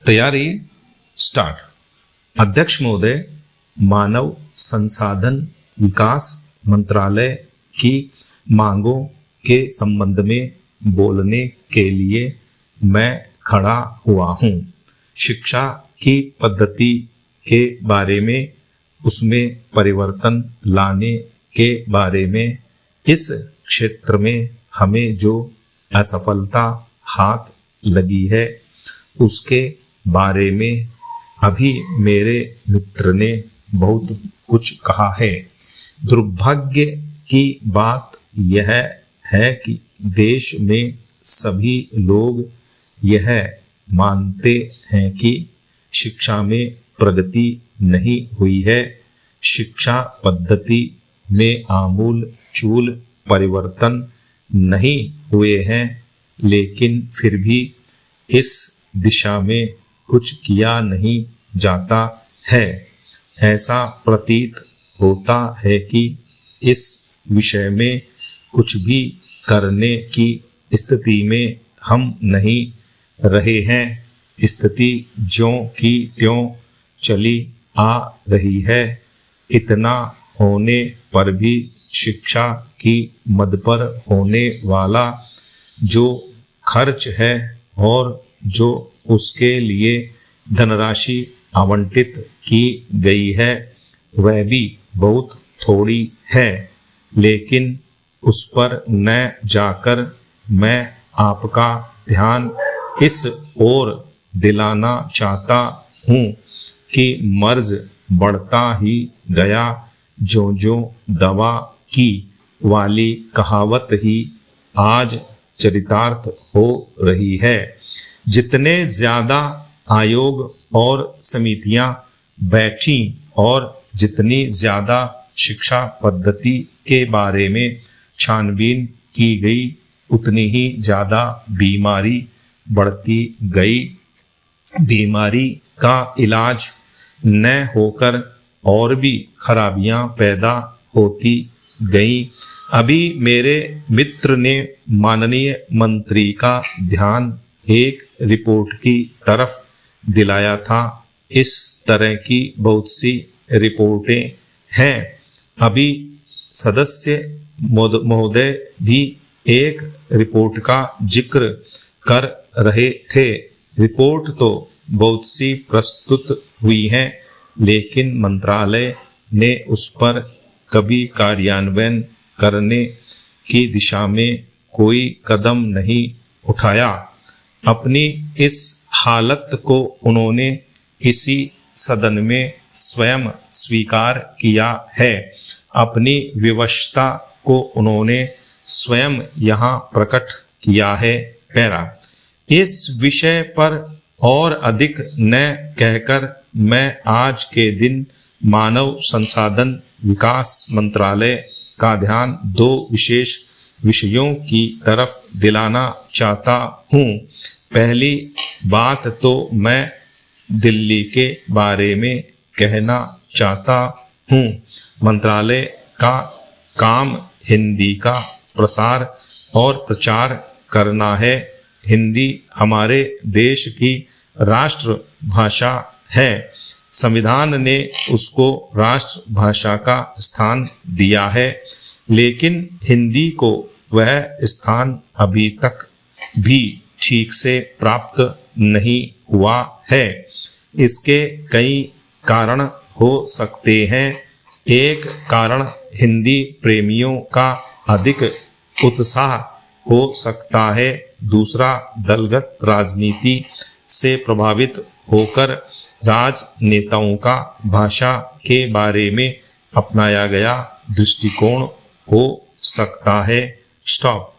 तैयारी स्टार्ट। अध्यक्ष महोदय, मानव संसाधन विकास मंत्रालय की मांगों के संबंध में बोलने के लिए मैं खड़ा हुआ हूँ। शिक्षा की पद्धति के बारे में, उसमें परिवर्तन लाने के बारे में, इस क्षेत्र में हमें जो असफलता हाथ लगी है उसके बारे में अभी मेरे मित्र ने बहुत कुछ कहा है। दुर्भाग्य की बात यह है कि देश में सभी लोग यह मानते हैं कि शिक्षा में प्रगति नहीं हुई है। शिक्षा पद्धति में आमूल चूल परिवर्तन नहीं हुए हैं, लेकिन फिर भी इस दिशा में कुछ किया नहीं जाता है। ऐसा प्रतीत होता है कि इस विषय में कुछ भी करने की स्थिति में हम नहीं रहे हैं। स्थिति ज्यों की त्यों चली आ रही है। इतना होने पर भी शिक्षा की मद पर होने वाला जो खर्च है और जो उसके लिए धनराशि आवंटित की गई है वह भी बहुत थोड़ी है। लेकिन उस पर न जाकर मैं आपका ध्यान इस ओर दिलाना चाहता हूँ कि मर्ज बढ़ता ही गया, जो जो दवा की वाली कहावत ही आज चरितार्थ हो रही है। जितने ज्यादा आयोग और समितियां बैठी और जितनी ज्यादा शिक्षा पद्धति के बारे में छानबीन की गई, उतनी ही ज्यादा बीमारी बढ़ती गई। बीमारी का इलाज न होकर और भी खराबियां पैदा होती गई। अभी मेरे मित्र ने माननीय मंत्री का ध्यान एक रिपोर्ट की तरफ दिलाया था। इस तरह की बहुत सी रिपोर्टें हैं। अभी सदस्य महोदय भी एक रिपोर्ट का जिक्र कर रहे थे। रिपोर्ट तो बहुत सी प्रस्तुत हुई हैं, लेकिन मंत्रालय ने उस पर कभी कार्यान्वयन करने की दिशा में कोई कदम नहीं उठाया। अपनी इस हालत को उन्होंने इसी सदन में स्वयं स्वीकार किया है। अपनी विवशता को उन्होंने स्वयं यहाँ प्रकट किया है। पैरा। इस विषय पर और अधिक न कहकर मैं आज के दिन मानव संसाधन विकास मंत्रालय का ध्यान दो विशेष विषयों की तरफ दिलाना चाहता हूँ। पहली बात तो मैं दिल्ली के बारे में कहना चाहता हूँ। मंत्रालय का काम हिंदी का प्रसार और प्रचार करना है। हिंदी हमारे देश की राष्ट्रभाषा है। संविधान ने उसको राष्ट्रभाषा का स्थान दिया है, लेकिन हिंदी को वह स्थान अभी तक भी ठीक से प्राप्त नहीं हुआ है। इसके कई कारण हो सकते हैं। एक कारण हिंदी प्रेमियों का अधिक उत्साह हो सकता है। दूसरा, दलगत राजनीति से प्रभावित होकर राजनेताओं का भाषा के बारे में अपनाया गया दृष्टिकोण हो सकता है। स्टॉप।